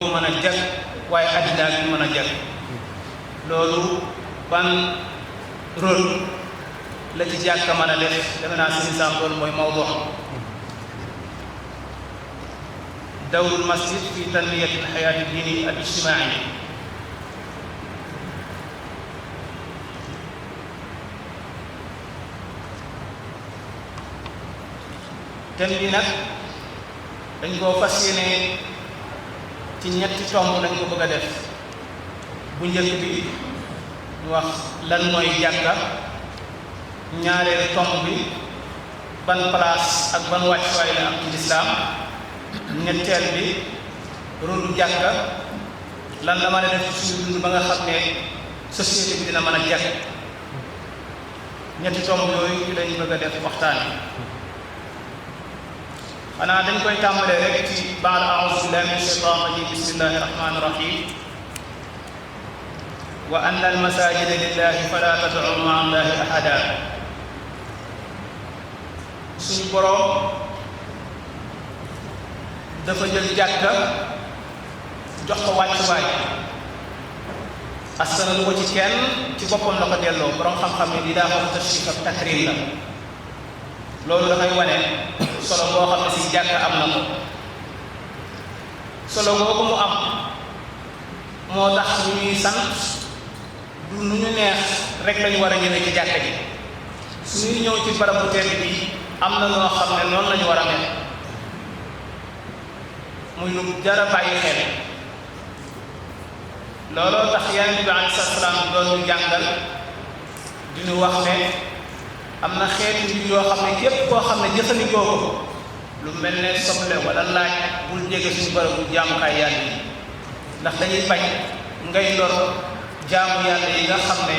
mën a jag waaye addina bi mën a jag loolu ban rôle la ci jàkka mën a def defe naa si misaam loolu mooy mawdu dawrul masjid fi tanmiyati alxayaati diini al ijtimaai. thème bi nag dañ koo fas yéene ci ñetti tomb lañ ko bëgg a def. bu njëkk bi ñu wax lan mooy jàkka, ñaareelu tomb bi ban place ak ban wàccuwaay la am ci lislaam, ñetteel bi rôlu jàkka lan la mën a def ci suñu dund ba nga xam ne société bi dina mën a jag. ñetti tomb yooyu ci lañ bëgg a def waxtaan bi. xanaa dañ koy tàmbalee rek ci baal a'uuzu billahi mina shaytaani rajiim bismillahi rahmaani rahiim wa anna al-masaajida lillahi falaa tad'uu ma'a llaahi ahadaa. suñu boroom dafa jël jàkka jox ko wàccuwaay askanalu ko ci kenn, ci boppam la ko delloo. boroom xam-xam yi di daa ko tashriif ak takriim la. loolu dafay wane solo boo xam ne si jàkka am na ko. solo boobu mu am moo tax ñu ñuy sant du nu ñu neex rek lañu war a ñëwee ci jàkka ji. suñuy ñëw ci barabu tedd bi am na noo xam ne noonu lañu war a mel, muy lu jar a bàyyi xel. looloo tax Yonent bi alayhi salaam doon ñu jàngal di ñu wax ne am na xeeti mbir yoo xam ne képp koo xam ne jëfandikoo ko lu mel ne soble wala laaj bul jege suñu barabu jaamukaay yàlla yi, ndax dañuy bañ ngay lor jaamu yàlla yi nga xam ne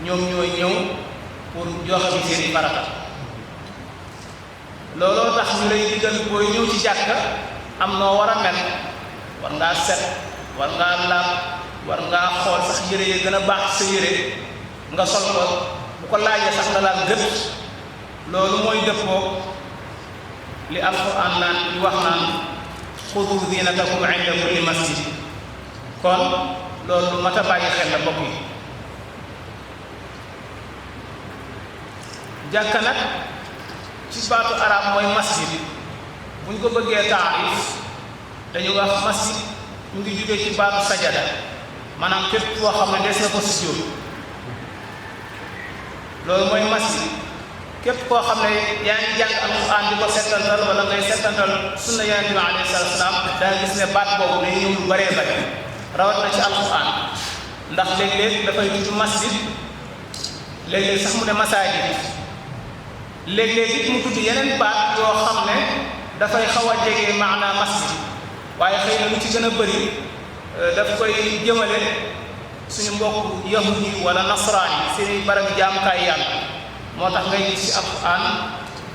ñoom ñooy ñëw pour joxe bi seeni farata. looloo tax ñu lay digal booy ñëw ci jàkka am noo war a mel. war ngaa set, war ngaa laab, war ngaa xool sax yére yi gën a baax sa yére nga sol ko, bu ko laajee sax nga laal gët. loolu mooy dëppoo li alquran naan di wax naan xudu zinatakum inda kulli masjid. kon loolu mat a bàyyi xel la mbokk yi. jàkka nag ci baatu arab mooy masjid. buñ ko bëggee taarif dañu wax masjid ñu ngi jógee ci baatu sajada, maanaam fépp foo xam ne des na ko sujjóot. loolu mooy masjid. képp koo xam ne yaa ngi jàng alquran di ko settantal wala ngay settantal sunna Yonent bi alayhi salaatu salaam daa gis ne baat boobu day ñëw lu bëree bëri rawat na ci alquran, ndax léeg-léeg dafay tudd masjid, léeg-léeg sax mu ne masaajid, léeg-léeg it mu tudd yeneen baat yoo xam ne dafay xaw a jege maanaa masjid, waaye xëy na lu ci gën a bëri daf koy jëmale suñu mbokk yahudi wala nasraan yi seeni barab jaamukaay yàlla. moo tax ngay gis ci alquran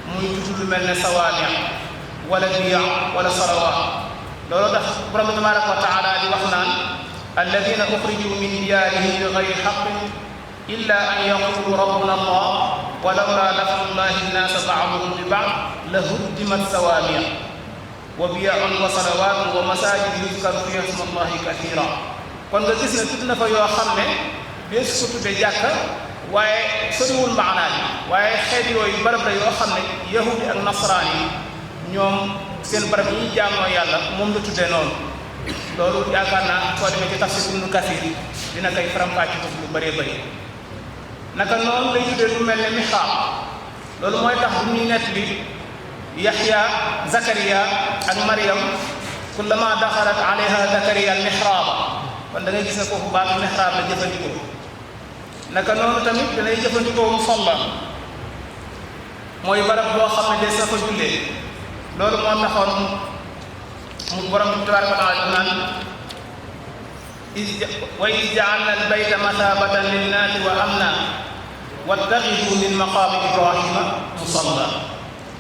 muy tudd lu mel ne sawaami wala biya wala salawaat. loolu tax borom tabaraka wa taala di wax naan alladina uxriju min diyaarihim bi gayri xaqin illa an yaqulu rabbuna allah wa lawla daf'ullahi nnaasa ba'dahum bi ba'd la huddimat sawaami wa biyaun wa salawaat wa masajid yuzkaru fiha ismullahi kathira. kon nga gis ne tudd na fa yoo xam ne bee su ko tuddee jàkka waaye soriwul maanaa yi, waaye xeet yooyu barab la yoo xam ne yahudi ak nasaraan yi ñoom seen barab yi ñuy jaamoo yàlla moom la tuddee noonu. loolu yaakaar naa soo demee ci tafsir Ibnu Kasiir dina koy faram-fàcce foofu lu bëree bëri. naka noonu lay tuddee lu mel ne mihraab. loolu mooy tax bu ñuy nett bi Yaxya Zakariya ak Maryam kullama daxalat alayha Zakariya al mihraaba. kon da ngay gis ne foofu baatu mihraab la jëfandikoo. naka noonu tamit danay jëfandikoo musalla, mooy barab boo xam ne des na fa jullee. loolu moo taxoon mu borom tabaaraka wa taala naan wa iz ja'alna al-bayta mathaabatan lin-naasi wa amna wattaxidu min maqaami Ibrahima musalla.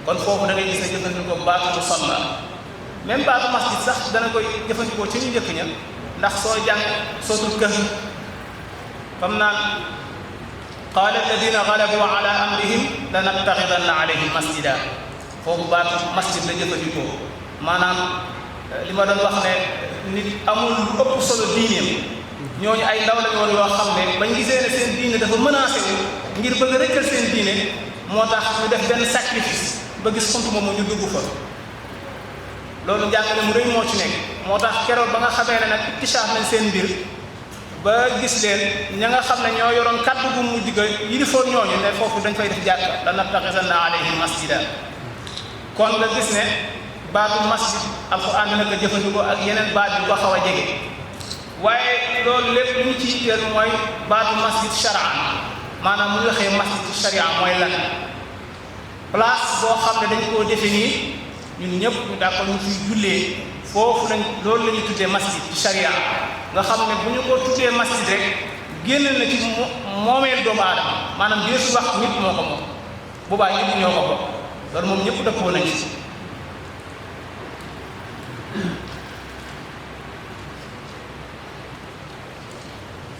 kon foofu da ngay gis ne jëfandikoo baatu musalla. même baatu masjid sax dana koy jëfandikoo ci ñu njëkk ña, ndax soo jàng sootul Kahf fam naan qaala alladina galabu ala amrihim lanattaxidanna alayhim masjida. foofu baatu masjid la jëfandikoo. maanaam li ma doon wax ne nit amul lu ëpp solo diineem ñooñu ay ndaw lañu woon yoo xam ne bañ gisee ne seen diine dafa menacé wu ngir bëgg a rëccal seen diine moo tax ñu def benn sacrifice ba gis xunt moomu ñu dugg fa loolu njàngale mu rëy moo ci nekk moo tax keroog ba nga xamee ne nag ittisaaf nañ seen mbir ba gis leen ña nga xam ne ñoo yoroon kaddu gu mujj ga yilifoon ñooñu ne foofu dañ fay def jàkka la nattaxisanna alayhim masjida kon nga gis ne baatu masjid alquran dina ko jëfandikoo ak yeneen baat yu ko xaw a jege waaye loolu lépp li ñu ci yitteel mooy baatu masjid shar'an maanaam mu ñu waxee masjid sharia mooy lan place boo xam ne dañ koo définir ñun ñëpp ñu d'accord ñu fiy jullee foofu lañ loolu la ñuy tuddee masjid sharia nga xam ne bu ñu ko tuddee masjid rek génn na ci moomeel doomu aadama maanaam biir su wax nit moo ko moom boobaa ñëpp ñoo ko bokk loolu moom ñëpp dëppoo nañ ci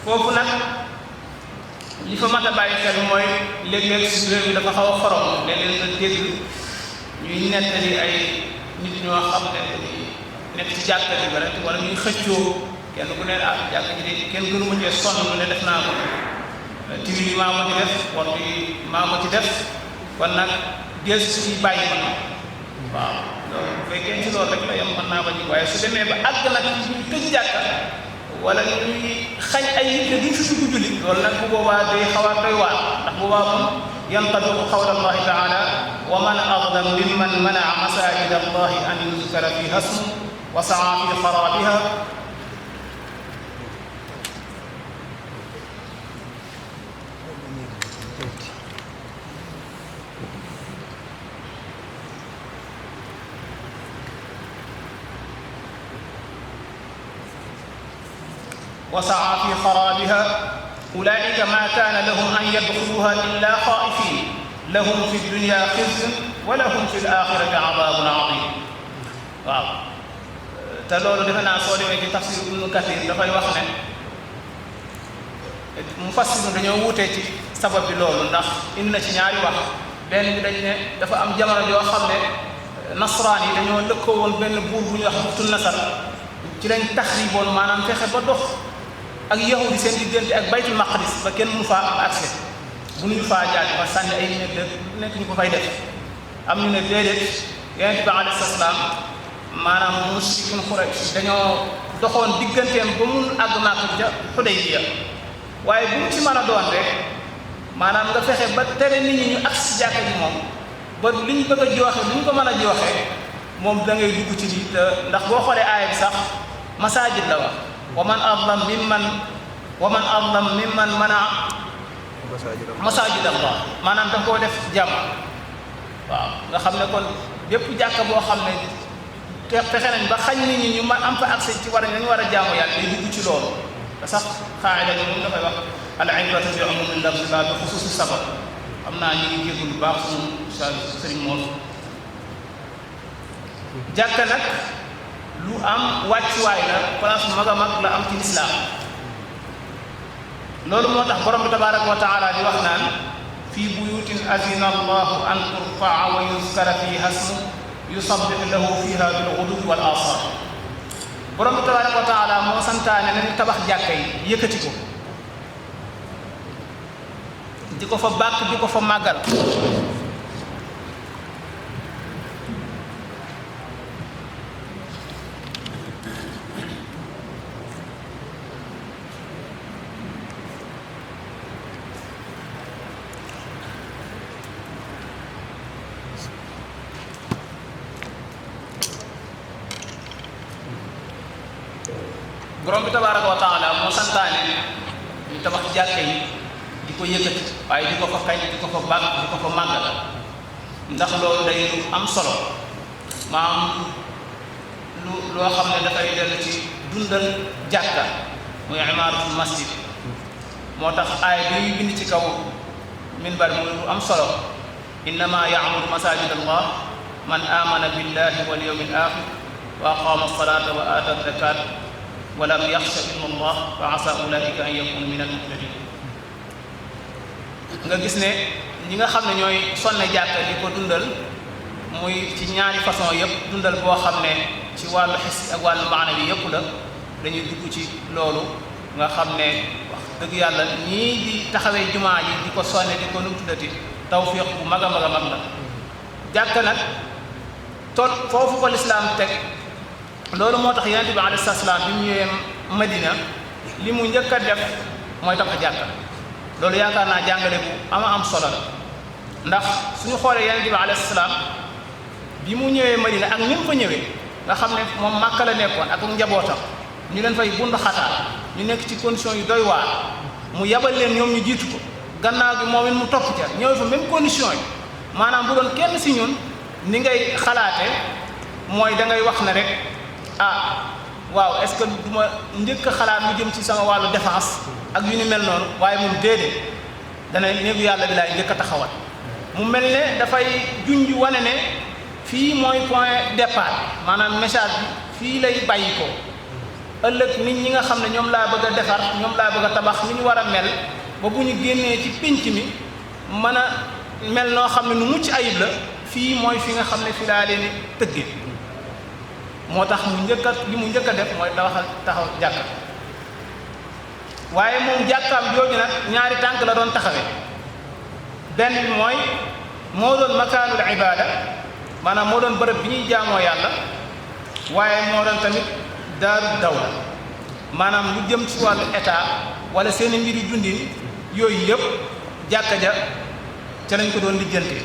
foofu nag li fa mat a bàyyi xel mooy léeg-léeg suñu réew mi dafa xaw a xorom léeg-léeg nga dégg ñuy nettali ay nit ñoo xam ne nekk ci jàkka ji ba rek wala ñuy xëccoo kenn ku ne jàkka ji de kenn gënu ma cee sonn lu ne def naa ko tiwi yi maa ko ci def waxtu yi maa ko ci def kon nag gës suñuy bàyyi ma waaw loolu bu fekkee ci loolu rek la yem mën naa ba ñu waaye su demee ba àgg nag ñuy tëj jàkka wala ñuy xañ ay yitte duñ fi dugg julli loolu nag bu boobaa day xaw a doy waar ndax bu boobaa moom yantabiqu qawla allahi taala wa man adlam mimman manaa masajida allahi an yuzkara fiha ismu wa saa fi xarabiha وسعى في خرابها أولئك ما كان لهم أن يدخلوها إلا خائفين لهم في الدنيا خزي ولهم في الآخرة عذاب عظيم waaw te loolu defe naa soo demee ci tafsir Ibnu Kathir dafay wax ne mufassir dañoo wutee ci sabab bi loolu ndax indi na ci ñaari wax benn bi dañ ne dafa am jamono joo xam ne nasraan yi dañoo lëkkoo woon benn buur bu ñuy wax Buktu Nasar ci lañ taxriboon maanaam fexe ba dox ak yahudi seen diggante ak baytul maqdis ba kenn mënu faa am accès bu ñu faa jaaj ba sànni ay nekk ñu ko fay def am ñu ne déedéet yonent bi alayhi salaam maanaam mushrikun Quraysh dañoo doxoon digganteem ba mun àgg Makka ja Xudaybiya waaye bu mu ci mën a doon rek maanaam nga fexe ba tere nit ñi ñu agsi ci jàkka ji moom ba li ñu bëgg a jooxe li ñu ko mën a jooxe moom da ngay dugg ci lii te ndax boo xoolee aaya bi sax masaajid la wax wa man adlam mimman mana masaajid Allah maanaam da koo def jàmm waaw nga xam ne kon bépp jàkka boo xam ne te fexe nañ ba xañ nit ñi ñu ma am fa accès ci nañu war a jaamu yàlla day dugg ci loolu te sax xaayida bi moom dafay wax al ibratu bi umumi lafzi la bi xusuusi sabab xam naa ñu ngi jéggul bu baax suñu sëriñ moom jàkka nag lu am wàccuwaay la place mag a mag la am ci lislaam loolu moo tax borom bi tabaraka wa taala di wax naan fii buyutin azina allahu an turfaa wa yuskara fiha ismu yusabbih lahu fiha bil ghuduwi wal asar borom bi tabaraka wa taala moo santaane nañu tabax jàkka yi yëkkati ko di ko fa bàkk di ko fa màggal borom bi tabaraka wa taala moo santaane ñu tabax jàkka yi di ko yëkkati waaye di ko fa kañ di ko fa bàgg di ko fa màggal ndax loolu day lu am solo maam loo xam ne dafay dellu ci dundal jàkka muy imaaratul masjid moo tax aaya bi ñu bind ci kaw minbar muy lu am solo innama ya'muru masajid allah man amana billahi wal yawmil akhir wa aqama as-salata wa ata az-zakat wa lam yaxsha illa allah fa asa ulaika an yakunu min al-muhtadin nga gis ne ñi nga xam ne ñooy sonne jàkka di ko dundal muy ci ñaari façon yëpp dundal boo xam ne ci wàllu xis ak wàllu maana bi yëpp la dañuy dugg ci loolu nga xam ne wax dëgg yàlla ñii di taxawee jumaa ji di ko sonne di ko nu mu tuddati tawfiq bu mag a mag a mag la jàkk nag tool foofu ko lislaam teg loolu moo tax yonent bi alayhi salaam bi mu ñëwee Madina li mu njëkk a def mooy tabax jàkka loolu yaakaar naa jàngale bu am solo la ndax suñu xoolee yonent bi alayhi salaam bi mu ñëwee Madina ak ni mu fa ñëwee nga xam ne moom Makka la nekkoon ak njabootam ñu leen fay bund xataal ñu nekk ci condition yu doy waar mu yabal leen ñoom ñu jiitu ko gannaaw gi moom it mu topp ca ñëwee fa même condition yi maanaam bu doon kenn si ñun ni ngay xalaate mooy da ngay wax ne rek waaw est-ce que du ma njëkk a xalaat lu jëm ci sama wàllu défense ak yu ni mel noonu waaye moom déedéet dana néegu yàlla bi laay njëkk a taxawal mu mel ne dafay junj wane ne fii mooy point départ maanaam message bi fii lay bàyyi ko ëllëg nit ñi nga xam ne ñoom laa bëgg a defar ñoom laa bëgg a tabax ni ñu war a mel ba bu ñu génnee ci pénc mi mën a mel noo xam ne nu mucc ayib la fii mooy fi nga xam ne fi laa leen tëgge moo tax mu njëkk a li mu njëkk a def mooy taxaw jàkka waaye moom jàkkaam jooju nag ñaari tànk la doon taxawee benn bi mooy moo doon makaanul ibada maanaam moo doon bërëb bi ñuy jaamoo yàlla waaye moo doon tamit daaru dawla maanaam lu jëm ci wàllu état wala seeni mbiri dundin yooyu yëpp jàkka ja ca lañ ko doon lijjante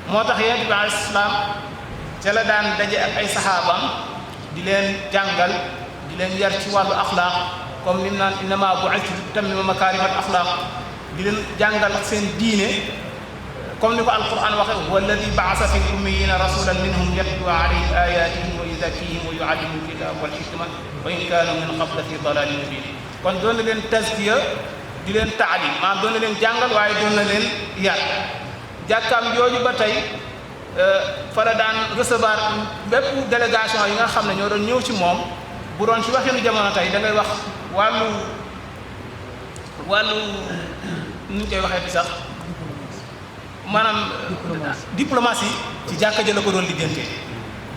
moo tax yonent bi alayhi salaam ca la daan daje ak ay saxaabam di leen jàngal di leen yar ci wàllu axlaaq comme ni mu naan innama bu'ithtu utammima makaarimal axlaaq di leen jàngal seen diine comme ni ko alquran waxe huwa alladi ba'asa fi ummiyina rasulan minhum yatlu alayhim ayatihi wa yuzakkihim wa yu'allimuhum alkitaba wal hikma wa in kaanu min qablu fi dalalin mubin kon doon na leen tazkiya di leen taalim maanaam doon na leen jàngal waaye doon na leen yar jàkkaam jooju ba tey fa la daan recevoir bépp délégation yi nga xam ne ñoo doon ñëw ci moom bu doon ci waxinu jamono tey da ngay wax wàllu nu ñu koy waxee bi sax maanaam diplomatie ci jàkka ja la ko doon lijjante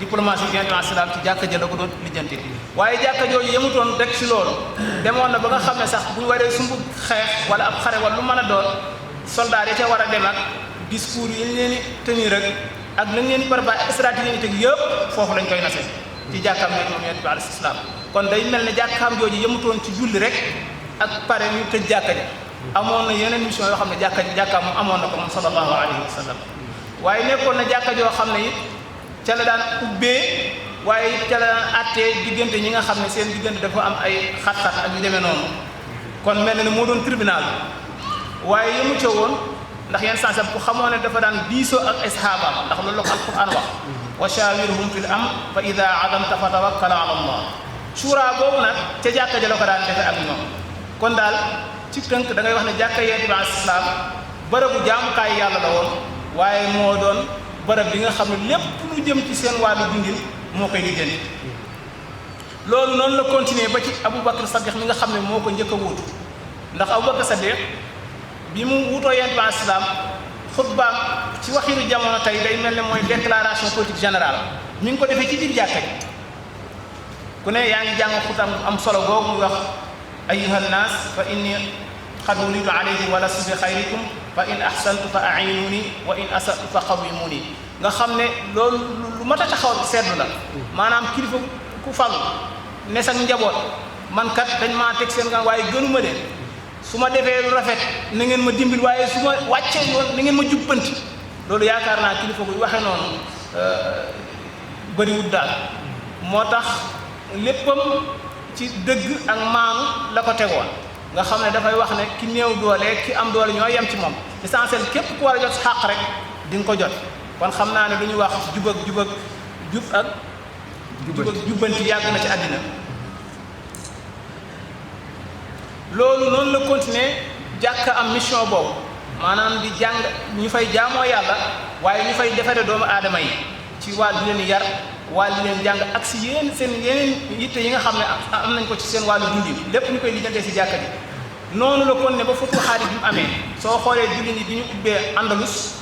diplomatie bi yonent salaam ci jàkka ja la ko doon lijjante waaye jàkka jooju yemutoon rek ci loolu demoon na ba nga xam ne sax bu ñu waree sumbu xeex wala ab xare wala lu mën a doon soldat yi ca war a dem ak discours yi ñu leen di tenir ak lañ leen di préparé ak stratégie yi teg yëpp foofu lañ koy nase ci jàkkaam jooju moom yonent bi alayhi salaam kon day mel ne jàkkaam jooju yemutoon ci julli rek ak pare ñu tëj jàkka ja amoon na yeneen mission yoo xam ne jàkkaam moom amoon na ko moom sallallahu alayhi wa sallam waaye nekkoon na jàkka joo xam ne it ca la daan ubbee waaye it ca la daan attee diggante ñi nga xam ne seen diggante dafa am ay xat-xat ak yu demee noonu kon mel na ne moo doon tribunal waaye yemu ca woon ndax yenn sansam ku xamoo ne dafa daan diisoo ak ay sahabaam ndax loolu la ko alquran wax wa shawirhum fil amr fa ida azamta fa tawakkal ala allah shura boobu nag ca jàkka ja la ko daan defe ak ñoom kon daal ci tënk da ngay wax ne jàkka yonent bi alayhi salaam bërëbu jaamukaay yàlla la woon waaye moo doon bërëb bi nga xam ne lépp lu jëm ci seen wàllu dundin moo koy lijjanti loolu noonu la continuer ba ci Aboubacar Sadiq mi nga xam ne moo ko njëkk a wuutu ndax Aboubacar Sadiq bi mu wuutoo yonent bi alayhi salaam xutbaam ci waxiru jamono tey day mel ne mooy déclaration politique générale mi ngi ko defee ci biir jàkka ji ku ne yaa ngi jàng xutam am solo googu muy wax ayyuha nnaas fa inni qad wulitu alaykum wa lastu bi xayrikum fa in ahsantu fa a'inuni wa in asa'tu fa qawwimuni nga xam ne loolu lu mat a taxaw seetlu la maanaam kilifa ku falu ne sa njaboot man kat dañ maa teg seen gan waaye gënuma leen su ma defee lu rafet na ngeen ma dimbil waaye su ma wàccee yoon na ngeen ma jubbanti loolu yaakaar naa kilifa guy waxe noonu bëriwul daal moo tax léppam ci dëgg ak maanu la ko tegoon nga xam ne dafay wax ne ki néew doole ki am doole ñoo yem ci moom l'essentiel képp ku war a jot xàq rek di nga ko jot kon xam naa ne lu ñuy wax jub ak jubbanti yàgg na ci àddina loolu noonu la continuer jàkka am mission boobu maanaam di jàng ñu fay jaamoo yàlla waaye ñu fay defare doomu aadama yi ci wàllu leen yar wàllu leen jàng ak si yeneen yitte yi nga xam ne am nañ ko ci seen wàllu dundin lépp ñu koy lijjantee si jàkka ji noonu la kon ne ba futuxaat yi bi mu amee soo xoolee jullit ñi bi ñu ubbee Andalus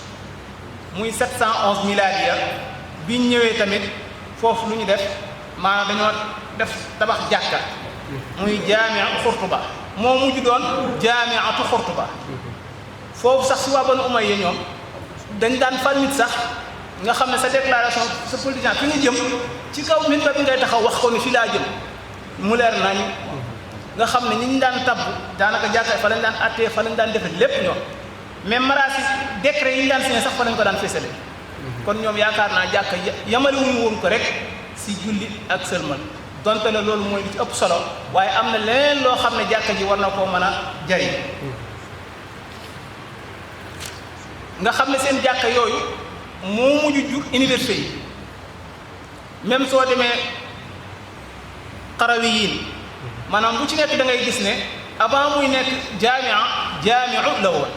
muy 711 miladiya biñ ñëwee tamit foofu lu ñu def maanaam dañoo def tabax jàkka muy jaami'a Xurtuba moo mujj doon jaami'atu Xurtuba foofu sax si waa Banu Umayya ñoom dañ daan fal nit sax nga xam ne sa déclaration sa politicien fi nga jëm ci kaw minbar bi ngay taxaw wax ko ni fi laa jëm mu leer nañu nga xam ne ñi ñu daan tabb daanaka jàkka fa lañ daan attee fa lañ daan defe lépp ñoom même maraasi décret yi ñu daan signé sax fa lañ ko daan fésale kon ñoom yaakaar naa jàkka yamale wuñu woon ko rek si julli ak sëlmal donte ne loolu mooy li ci ëpp solo waaye am na leneen loo xam ne jàkka ji war na koo mën a jariñ nga xam ne seen jàkka yooyu moo mujj jur université yi même soo demee Qarawiyyin maanaam bu ci nekk da ngay gis ne avant muy nekk jaami'u la woon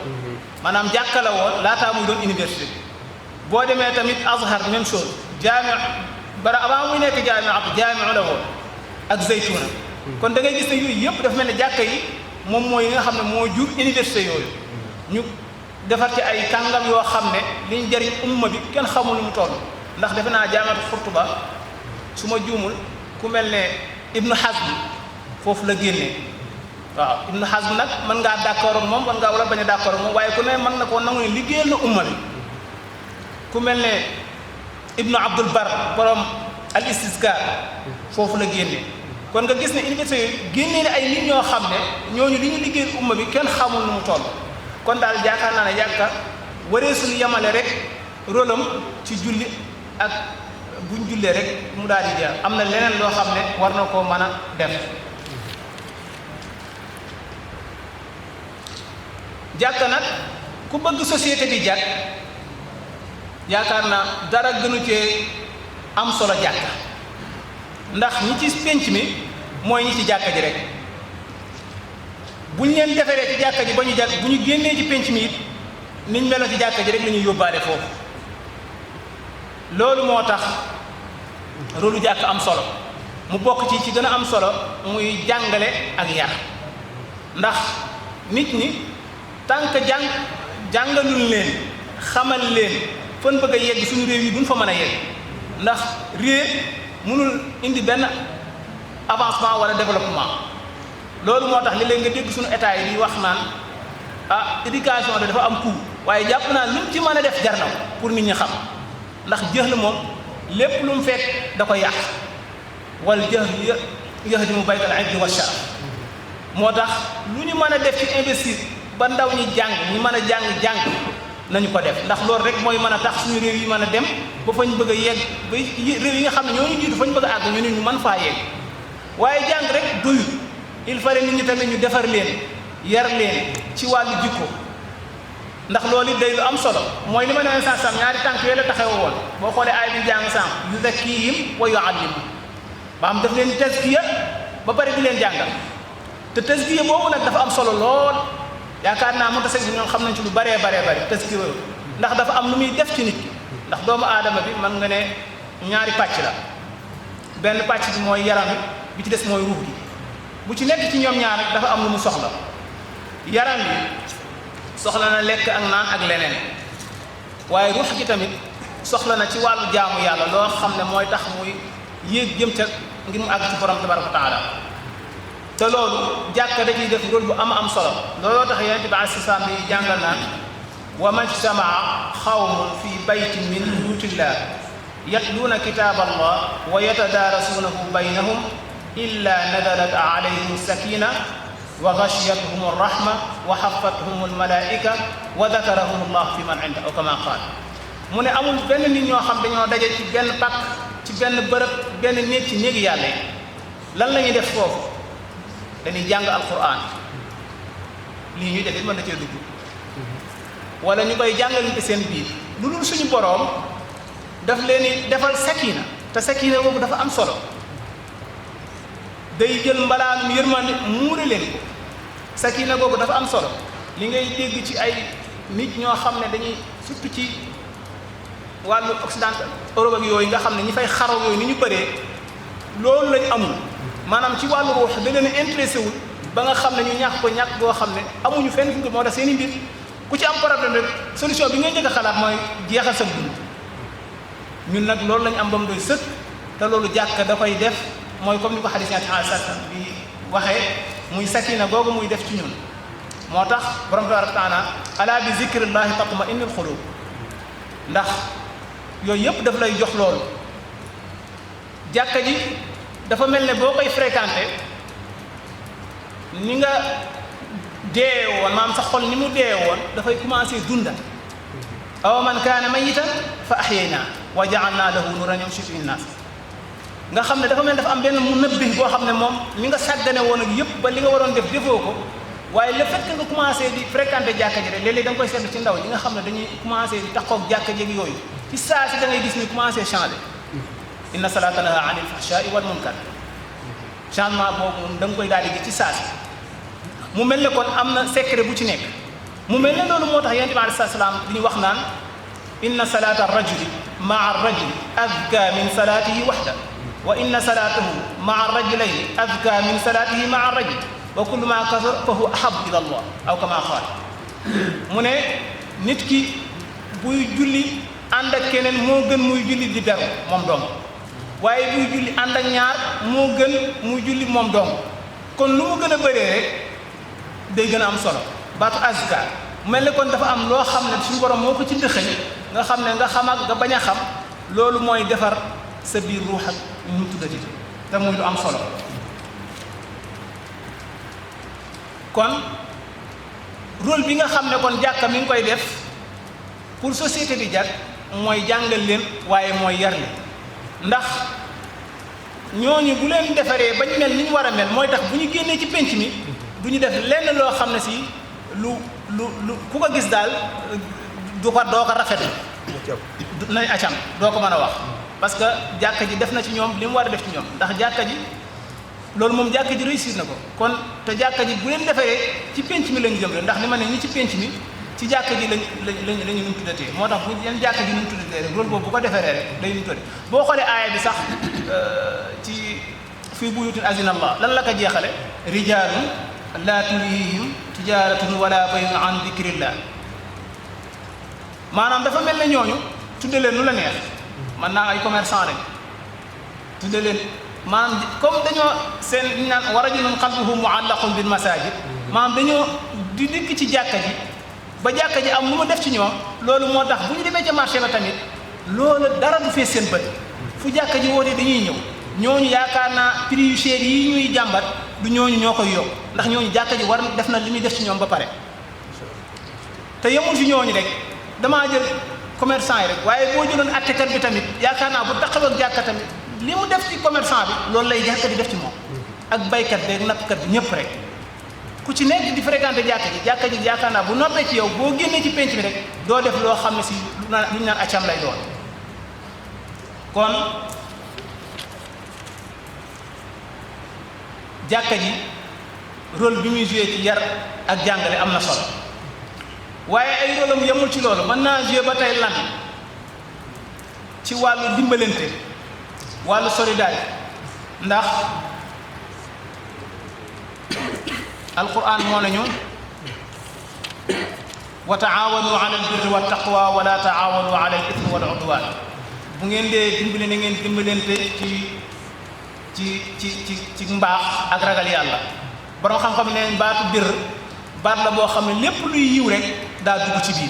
maanaam jàkka la woon laataa muy doon université boo demee tamit Azhar même chose avant muy nekk jaami'u la woon ak Zaytuna kon da ngay gis ne yooyu yëpp dafa mel ne jàkka yi moom mooy yi nga xam ne moo jur université yooyu ñu defar ci ay kàngam yoo xam ne liñ jëriñ umma bi kenn xamul nu mu toll ndax defe naa jaamatu Xurtuba su ma juumul ku mel ne Ibnu Hazm foofu la génnee waaw Ibnu Hazm nag mën ngaa d'accord ak moom mën ngaa wala bañ a d'accord ak moom waaye ku ne mën na koo nangu ne liggéeyal na umma bi ku mel ne Ibnu Abdul Bar borom al Istizkar foofu la génnee kon nga gis ne université yooyu génnee ne ay nit ñoo xam ne ñooñu li ñu liggéeyal umma bi kenn xamul nu mu toll kon daal yaakaar naa ne jàkka waree suñu yemale rek rôle am ci julli ak buñ jullee rek mu daal di jaar am na leneen loo xam ne war na koo mën a def jàkka nag ku bëgg société bi jàkk yaakaar naa dara gënu cee am solo jàkka ndax ñi ci pénc mi mooy ñi ci jàkka ji rek bu ñu leen defaree ci jàkka ji ba ñu jàkk bu ñu génnee ci pénc mi it niñ meloon ci jàkka ji rek la ñuy yóbbaale foofu loolu moo tax rôlu jàkk am solo mu bokk ci gën a am solo muy jàngale ak yar ndax nit ñi tànk jàngalul leen xamal leen fan bëgg a yegg suñu réew yi duñ fa mën a yegg ndax réew mënul indi benn avancement wala développement loolu moo tax léeg-léeg nga dégg suñu état yi di wax naan éducation de dafa am coût waaye jàpp naa lu mu ci mën a def jar na pour nit ñi xam ndax jëhl moom lépp lu mu fekk da ko yàq wal jahl yahdimu baytal ilmi wa sharaf moo tax lu ñu mën a def ci investir ba ndaw ñi jàng ñi mën a jàng nañu ko def ndax loolu rek mooy mën a tax suñu réew yi mën a dem ba fañ bëgg a yegg ba réew yi nga xam ne ñoo ñu jiitu fañ bëgg a àgg ñu nit ñu mën faa yegg waaye jàng rek doyul il fallait nit ñi tamit ñu defar leen yar leen ci wàllu jikko ndax loolu it day lu am solo mooy li ma nee sànq ñaari tànk yooyu la taxaw woon boo xoolee aay bi jàng sànq yuzakkihim wa yuallim ba am daf leen tazkiya ba pare di leen jàngal te tazkiya boobu nag dafa am solo lool yaakaar naa mënta sëñ bi ñoom xam nañ ci lu baree tazkiya ndax dafa am lu muy def ci nit ki ndax doomu aadama bi mën nga ne ñaari pàcc la benn pàcc bi mooy yaram bi ci des mooy ruux gi bu ci nekk ci ñoom ñaar rek dafa am lu mu soxla yaram bi soxla na lekk ak naan ak leneen waaye ruux gi tamit soxla na ci wàllu jaamu yàlla loo xam ne mooy tax muy yéeg jëm ca ngir mu àgg ci borom tabaraka wa taala te loolu jàkka da ciy def rôle bu am solo looloo tax yonent bi alayhi salaam bi jàngal naan wa majtamaa xawmun fi baytin min buyutillah yatluuna kitaab allah wa yatadaarasuunahu baynahum illa nadalat alayhim sakina wa ghashiyatuhum arrahma wa haffathum almalaika wa dakarahum allah fi man inda aw kama qaal mu ne amul benn nit ñoo xam dañoo daje ci benn pàkk ci benn bërëb benn néeg ci néegi yàlla yi lan la ñuy def foofu dañuy jàng alquran lii ñuy def it mën na cee dugg wala ñu koy jàngalante seen biir lu dul suñu boroom daf leen di defal sakina te sakina boobu dafa am solo day jël mbalaanum yërmande muure leen ko sakina boobu dafa am solo li ngay dégg ci ay nit ñoo xam ne dañuy surtout ci wàllu Occident Europe ak yooyu nga xam ne ñi fay xaraw yooyu ni ñu bëree loolu lañ amul maanaam ci wàllu ruux da leen a intéressé wul ba nga xam ne ñu ñàkk ko ñàkk goo xam ne amuñu fenn fu moo tax seen i mbir ku ci am problème rek solution bi ngay njëkk a xalaat mooy jeexal sa dund ñun nag loolu lañu am ba mu doy sëkk te loolu jàkka da koy def mooy comme ni ko xadis ñaati sallam bi waxee muy sakina googu muy def ci ñun moo tax borom tabaaraka wa taala ala bi zikrillahi tatma'innul qulub ndax yooyu yëpp daf lay jox loolu jàkka ji dafa mel ne boo koy fréquenté ni nga dee woon maam sa xol ni mu dee woon dafay commencé dunda aw man kaana mayitan fa ahyaynaa wa ja'alnaa lahu nuuran yamshi bihi nnaas nga xam ne dafa mel dafa am benn mu nëbbih boo xam ne moom li nga sàggane woon ak yëpp ba li nga waroon def defoo ko waaye le fait que nga commencé di fréquenté jàkka ji rek léeg-léeg da nga koy seetlu ci ndaw ñi nga xam ne dañuy commencé di taxaw ak jàkka ji yooyu ci saa si da ngay gis ni commencé changé inna salaata tanhaa anil fahshaa'i wal munkar changement boobu moom da nga koy daal di gis ci saa si mu mel ne kon am na secret bu ci nekk mu mel ne loolu moo tax yonent bi alayhi salaam di ñu wax naan inna salaata rajuli maa rajuli azka min salaatihi waxda wa inna salaatahu maa rajulayni azka min salaatihi maa rajul wa kullu ma kasura fa huwa ahabbu ila Allah aw kama qaal mu ne nit ki buy julli ànd ak keneen moo gën muy julli di beru moom dong waaye buy julli ànd ak ñaar moo gën muy julli moom dong kon lu mu gën a bëree rek day gën a am solo baatu azka mel ne kon dafa am loo xam ne suñu borom moo ko ci ndëxëñ nga xam ne nga xam ak nga bañ a xam loolu mooy defar sa biir ruux ak ñu tuddati te muy lu am solo kon rôle bi nga xam ne kon jàkka mi ngi koy def pour société bi jag mooy jàngal leen waaye mooy yar leen ndax ñooñu bu leen defaree bañ mel ni ñu war a mel mooy tax bu ñu génnee ci penc mi du ñu def lenn loo xam ne si lu ku ko gis daal doo ko rafetlu nañ acam doo ko mën a wax parce que jàkka ji def na ci ñoom li mu war a def ci ñoom ndax jàkka ji loolu moom jàkka ji réussir na ko kon te jàkka ji bu leen defaree ci penc mi lañ jëm ndax li ma ne ñi ci penc mi ci jàkka ji lañu nuñ tuddatee moo tax bu yan jàkka ji nuñ tuddatee rek loolu boobu bu ko defaree rek day nuñ tudde boo xoolee aaya bi sax ci fii buyutin azina Allah lan la ko jeexale rijaalun laa tulhiihim tijaaratun wala bay'un an dikrillah maanaam dafa mel ne ñooñu tudde leen nu la neex man naa ay commerçant rek tudde leen maanaam comme dañoo seen ñu naan wa rajulun qalbuhu mu'allaqun bil masajid maanaam dañoo di dikk ci jàkka ji ba jàkka ji am lu mu def ci ñoom loolu moo tax bu ñu demee ca marché ba tamit loolu dara du fees seen bët fu jàkka ji wootee dañuy ñëw ñooñu yaakaar naa prix yu cher yi ñuy jàmbat du ñooñu ñoo koy yokk ndax ñooñu jàkka ji war def na li muy def ci ñoom ba pare te yemul ci ñooñu rek damaa jël commerçant yi rek waaye boo jëloon attekat bi tamit yaakaar naa bu taxaw ak jàkka tamit li mu def ci commerçant bi loolu lay jàkka di def ci moom ak baykat beeg nappkat bi ñëpp rek ku ci nekk di fréquenté jàkka ji yaakaar naa bu noppee ci yow boo génnee ci penc bi rek doo def loo xam ne si lu ñu naan accam lay doon kon jàkka ji rôle bi muy joué ci yar ak jàngale am na solo waaye ay rôle am yemul ci loolu mën naa joué ba tey lan ci wàllu dimbalante wàllu solidarité ndax alquran moo nañu wa taawanu ala albirri wa taqwa wala taawanu ala al ithmi wal udwan bu ngeen dee dimbali na ngeen dimbalante ci mbaax ak ragal yàlla borom xam-xam ne baatu bir baat la boo xam ne lépp luy yiw rek daa dugg ci biir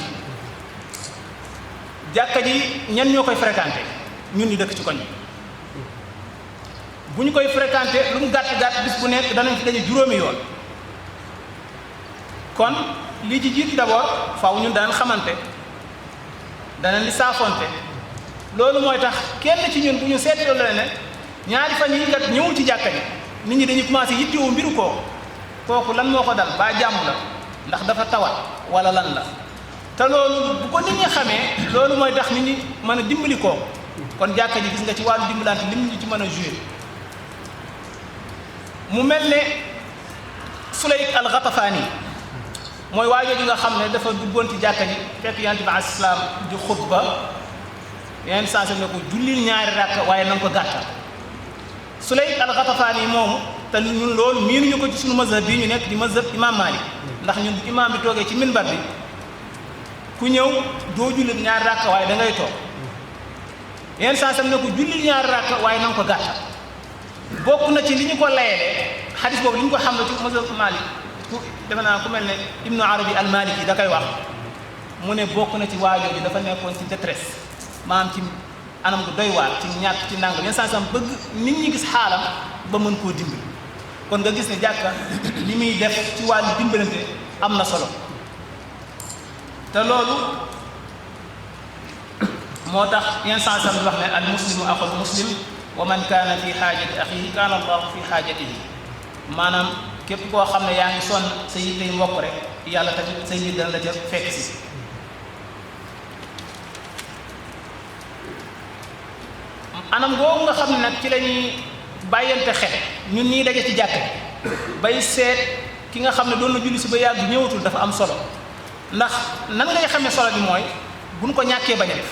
jàkka ji ñan ñoo koy fréquenté ñun ñu dëkk ci koñ bi bu ñu koy fréquenté lu mu gàtt bis bu nekk danañ fi daje juróomi yoon kon li ci jiitu d'abord faaw ñun daan xamante danañ di saafonte loolu mooy tax kenn ci ñun bu ñu seetloo la ne ñaari fan yi kat ñëwul ci jàkka ji nit ñi dañuy commencé yittewoo mbiru kooku lan moo ko dal ba jàmm la ndax dafa tawat wala lan la te loolu bu ko nit ñi xamee loolu mooy tax nit ñi mën a dimbali kooku kon jàkka ji gis nga ci wàllu dimbalante lim ñu ci mën a jouer mu mel ne Sulayk al-Ghatafani mooy waajoo ji nga xam ne dafa duggoon ci jàkka ji fekk yonent bi alayhi salaam di xutba yeneen saa ne ko jullil ñaari rakk waaye na nga ko gàttal Sulayk al-Ghatafani moomu te ñun loolu miinuñu ko ci suñu mazhab bii ñu nekk di mazhab imam Malik ndax ñun bu imam bi toogee ci minbar bi ku ñëw doo jullit ñaari rakka waaye da ngay toog yenn saa sam ne ko jullit ñaari rakka waaye na nga ko gàttal bokk na ci li ñu ko layelee xadis boobu li ñu ko xam ne ci mazhab Maalik ku defe naa ku mel ne Ibnu Arabi al-Maliki da koy wax mu ne bokk na ci waajoo bi dafa nekkoon ci détresse maanaam ci anam gu doy waar ci ñàkk ci nangam yenn saa sam bëgg nit ñi gis xaalam ba mën koo dimbali kon nga gis ne jàkka li muy def ci wàllu dimbalante am na solo te loolu moo tax yenn saa sam di wax ne al muslimu axul muslim wa man kaana fi xaajati axihi kaana allahu fi xaajatihi maanaam képp koo xam ne yaa ngi sonn sa yittey mbokk rek yàlla tamit sa mbir dana la ca fekk si anam googu nga xam ne nag ci la ñuy bàyyante xel ñun ñii daje ci jàkk bay seet ki nga xam ne doon na julli si ba yàgg ñëwatul dafa am solo ndax nan ngay xamee solo bi mooy buñ ko ñàkkee bañ a def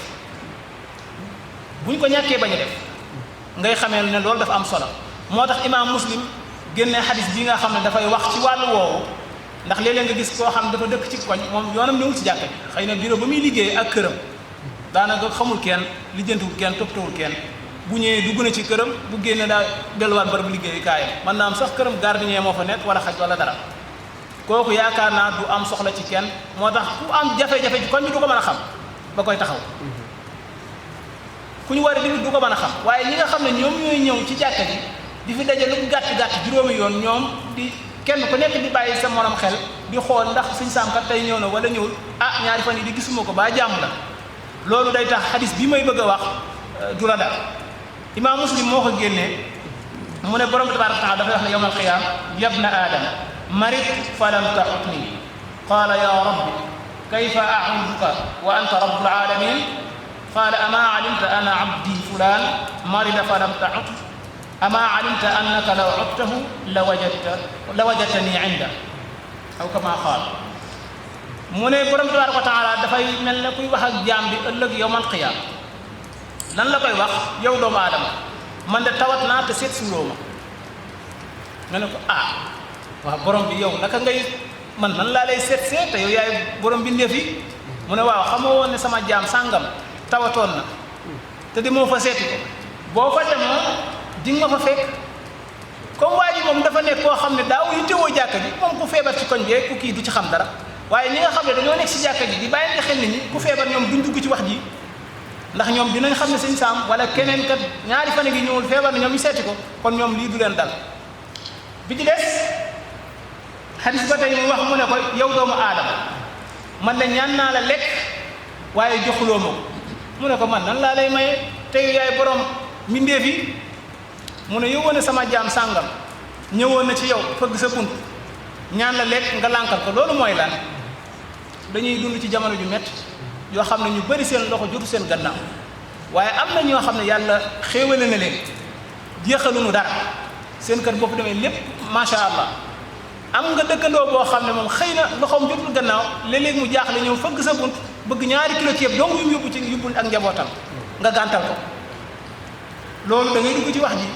buñ ko ñàkkee bañ a def ngay xamee ne loolu dafa am solo moo tax imaam Muslim génnee xadis bi nga xam ne dafay wax ci wàllu woowu ndax léeg-léeg nga gis koo xam ne dafa dëkk ci koñ moom yoonam newul ci jàkk bi xëy na bureau ba muy liggéey ak këram daanaka xamul kenn lijjantiwul kenn toppatawul kenn bu ñëwee dugg na ci këram bu génne daa delluwaat barabu liggéeyu kaayam mën naa am sax këram gardien moo fa nekk wala xaj wala dara kooku yaakaar naa du am soxla ci kenn moo tax ku am jafe-jafe ci koñ bi du ko mën a xam ba koy taxaw ku ñu war a du ko mën a xam waaye ñi nga xam ne ñoom ñooy ñëw ci jàkka ji di fi daje lu gàtt juróomi yoon ñoom di kenn ku nekk di bàyyi sa morom xel di xool ndax suñ saamkat tey ñëw na wala ñëwul ah ñaari fan yi di gisuma ko ba jàmm la loolu day tax xadis bi may bëgg a wax du la dal imaam Muslim moo ko génnee mu ne borom bi tabaaraka wa taala dafay wax ne yawmal qiyaama yabna aadama marid falam ta'udni qaala ya rabbi kayfa a'uduka wa anta rabbul alamin qaala ama alimta ana abdi fulaan marida falam ta'ud ama alimta annaka law udtahu la wajadtani inda aw kama qaal mu ne borom bi tabaaraka wa taala dafay mel ne kuy wax ak jaam bi ëllëg yawmal qiyaama lan la koy wax yow doomu aadama man de tawat naa te seet suuroo ma nga ne ko ah waaw borom bi yow naka ngay man laa lay seet te yow yaay borom bi ndeef yi mu ne waaw xamoo woon ne sama jaam sàngam tawatoon na te di moo fa seeti ko boo fa demoo di nga ma fa fekk comme waa ji moom dafa nekk koo xam ne daaw yittewoo jàkka ji moom ku feebar ci koñ bi ku kii du ci xam dara waaye ñi nga xam ne dañoo nekk si jàkka ji di bàyyi nga xel nit ñi ku feebar ñoom duñ dugg ci wax ji ndax ñoom dinañ xam ne sëñ Saam wala keneen kat ñaari fan gi ñëwul feebar na ñoom ñu seeti ko kon ñoom lii du leen dal bi ci des xadis ba tey mu wax mu ne ko yow doomu aadama man de ñaan naa la lekk waaye joxuloo ma ko mu ne ko man nan laa lay maye tey yaay borom mbindeef yi mu ne yow ne sama jaam sàngam ñëwoon na ci yow fëgg sa bunt ñaan la lekk nga lànkal ko loolu mooy lan dañuy dund ci jamono ju métti yoo xam ne ñu bari seen loxo jotu seen gannaaw waaye am na ñoo xam ne yàlla xéewale na leen jeexaluñu dara seen kër bopp demee lépp macha allah am nga dëkkandoo boo xam ne moom xëy na loxoom jotul gannaaw léeg-léeg mu jaaxle ñëw fëgg sa bunt bëgg ñaari kilo ceeb dong yu yóbbu ci yóbbul ak njabootam nga gàntal ko loolu da ngay dugg ci wax ji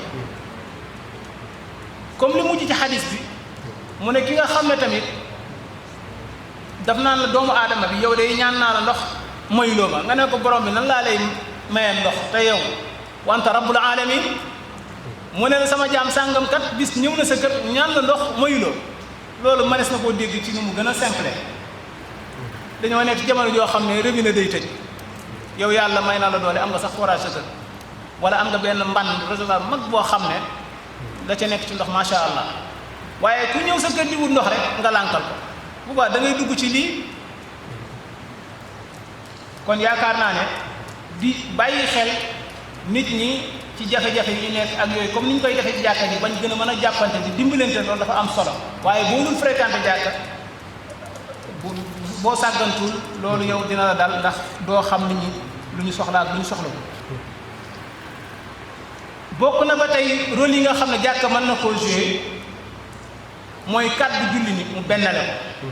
comme li mujj ci xadis bi mu ne ki nga xam ne tamit daf naan la doomu aadama bi yow day ñaan naa la ndox mayuloo ma nga ne ko borom bi nan laa lay mayee ndox te yow wanta rabbul alamin mu ne la sama jaam sàngam kat bis ñëw na sa kër ñaan la ndox mayuloo loolu mënees na koo dégg ci ni mu gën a simple dañoo nekk ci jamono joo xam ne robinet day tëj yow yàlla may na la doole am nga sax forage sa kër wala am nga benn mban réservoir mag boo xam ne la ca nekk ci ndox macha allah waaye ku ñëw sa kër di wut ndox rek nga lànkal ko bu baax da ngay dugg ci lii kon yaakaar naa ne di bàyyi xel nit ñi ci jafe-jafe yi nekk ak yooyu comme ni ñu koy defee ci jàkka ji bañ gën a mën a jàppante di dimbalante loolu dafa am solo waaye boo dul fréquenté jàkka boo sàggantul loolu yow dina la dal ndax doo xam nit ñi lu ñu soxla ak lu ñu soxla bokk na ba tey rôle yi nga xam ne jàkka mën na koo jouer mooy kàddu julli ni mu bennale ko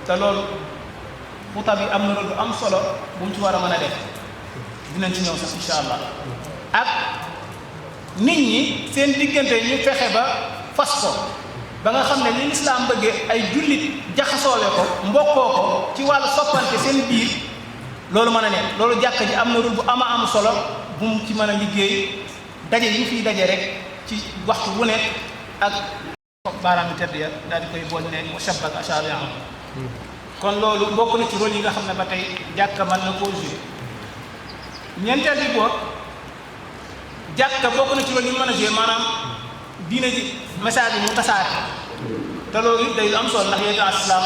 te loolu xutab yi am na rôle bu am solo bu mu ci war a mën a def dinañ ci ñëw sax insha allah ak nit ñi seen diggante ñu fexe ba fas ko ba nga xam ne li lislaam bëggee ay jullit jaxasoole ko mbokkoo ko ci wàllu soppante seen biir loolu mën a ne loolu jàkka ji am na rôle bu ama am solo bu mu ci mën a liggéey daje yi fiy daje rek ci waxtu wu ne ak baaraam bi tedd ya daal di koy boole ne mu shabbak ashariya kon loolu bokk na ci rôle yi nga xam ne ba tey jàkka mën na koo jouer ñeenteel bi boo jàkka bokk na ci rôle yi mën a jouer maanaam diine ji message bi mu tasaare te loolu it day lu am solo ndax yéen islam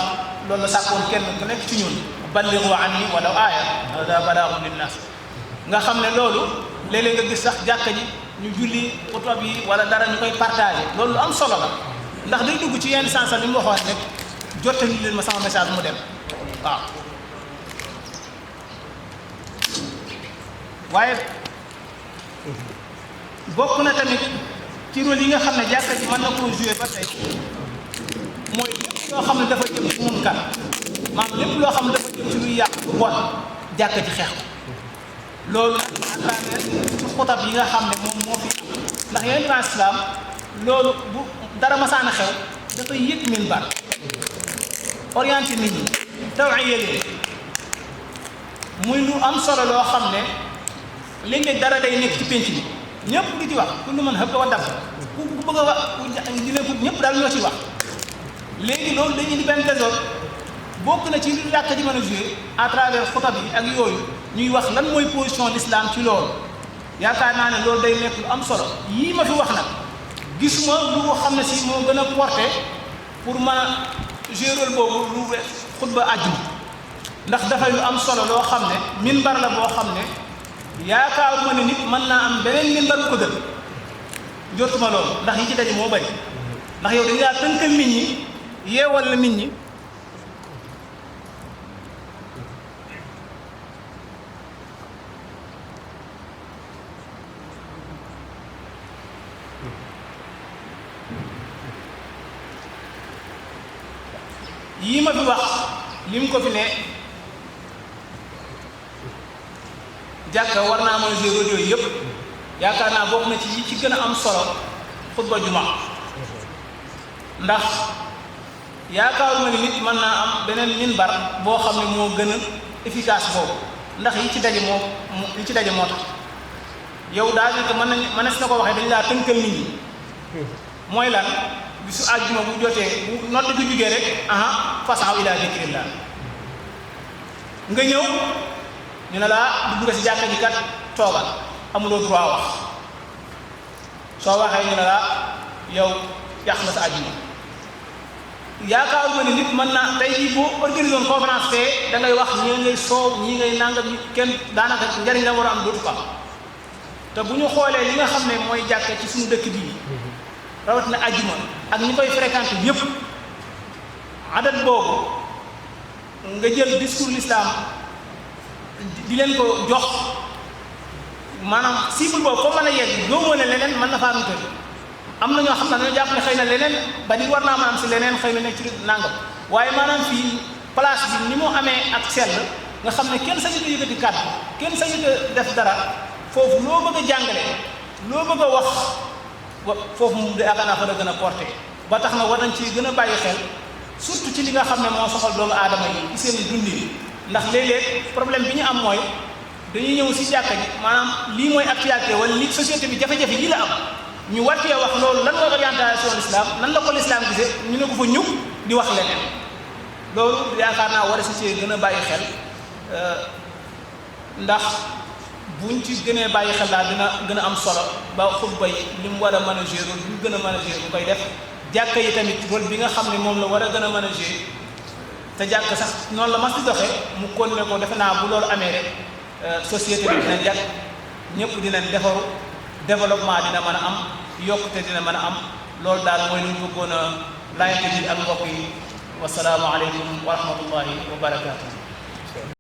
loolu la sàkkoon kenn ku nekk ci ñun ballighu anni walaw aaya hada balaaghun linnaas nga xam ne loolu léeg-léeg nga gis sax jàkka ji ñu julli xutba bi wala dara ñu koy partagé loolu lu am solo la ndax day dugg ci yenn sens li mu waxoon rek jottali leen ma sama message mu dem waaw waaye bokk na tamit ci rôle yi nga xam ne jàkka ji mën na koo jouer ba tey mooy lépp loo xam ne dafa jëm ci munkar maanaam lépp loo xam ne dafa jëm ci luy yàq bu bon jàkka ji xeex ko loolu nag à travers ci xutab yi nga xam ne moom moo fi ndax yeneen islam loolu bu dara masaana xew dafay yëg minbar orienté nit ñi tawhiya leen muy lu am solo loo xam ne léeg-léeg dara day nekk ci pénc bi ñëpp di ci wax ku lu mën xëpp wa daf ku bëgg a wax dina ko ñëpp daal ñoo ci wax léegi loolu dañuy indi benn désordre bokk na ci li jàkka ji mën a jouer à travers xutab yi ak yooyu ñuy wax lan mooy position l'islam ci loolu yaakaar naa ne loolu day nekk lu am solo yii ma fi wax nag gisuma lu ko xam ne si moo gën a porté pour mën a jouer rôle boobu lu xutba àjjuma ndax dafay lu am solo loo xam ne minbar la boo xam ne yaakaaruma ne nit mën naa am beneen minbar bu ko gën jotuma loolu ndax yi ci daje moo bari ndax yow dañu laa tënkal nit ñi yeewal la nit ñi yii ma fi wax lim ko fi ne jàkka war naa mën a jouer rôle yooyu yëpp yaakaar naa bokk na ci yi ci gën a am solo xutba juma ndax yaakaaruma ni nit mën naa am beneen minbar boo xam ne moo gën a efficace boobu ndax yi ci daje moo tax yow daal di mënees na ko waxee dañu laa tënkal nit ñi mooy lan bisu àjjuma bu jotee bu nodd bi jugee rek fasaw ila dikrillah nga ñëw ñu ne laa dugg nga si jàkka ji kat toogal amuloo droit wax soo waxee ñu ne laa yow yàq na sa àjjuma yaakaaruma ne nit mën naa tey jii boo organisé woon conférence fee da ngay wax ñii ngay soow ñii ngay nangam ñi kenn daanaka njariñ la war a am dootu ko am te bu ñu xoolee li nga xam ne mooy jàkka ci suñu dëkk bii rawatina àjjuma ak ñi koy fréquenté yëpp adat boobu nga jël discours l'islam di leen ko jox maanaam cible boobu foo mën a yegg loo mën a leneen mën na faa nutal am na ñoo xam ne dañoo jàpp ne xëy na leneen ba di war naa mën a am si leneen xëy na nekk ci nangam waaye maanaam fii place bi ni mu amee ak sell nga xam ne kenn sañu ko yëkkati kàddu kenn sañu ko def dara foofu loo bëgg a jàngale loo bëgg a wax foofu mu de yaakaar naa fa la gën a porté ba tax na war nañ ci gën a bàyyi xel surtout ci li nga xam ne moo soxal doomu aadama yi ci seen dundin ndax léeg-léeg problème bi ñu am mooy dañuy ñëw si jàkka ji maanaam lii mooy actualité wala li société bi jafe-jafe yi la am ñu war cee wax loolu lan mooy orientation l'islam nan la ko l'islam gisee ñu ne ko fa ñëw di wax leneen loolu yaakaar naa war a si cee gën a bàyyi xel ndax buñ ci gënee bàyyi xel daal dina gën a am solo ba xutba yi li mu war a mën a jouer rôle bi mu gën a mën a jouer bu koy def jàkka yi tamit rôle bi nga xam ne moom la war a gën a mën a jouer te jàkk sax noonu la mas di doxee mu continuer ko defe naa bu loolu amee rek société bi dina jàkk ñëpp dinañ defaru développement dina mën a am yokkute dina mën a am loolu daal mooy lu ñu bëggoon a laajte ji ak mbokk yi wasalaamu aleykum wa rahmatullahi wa barakaatu.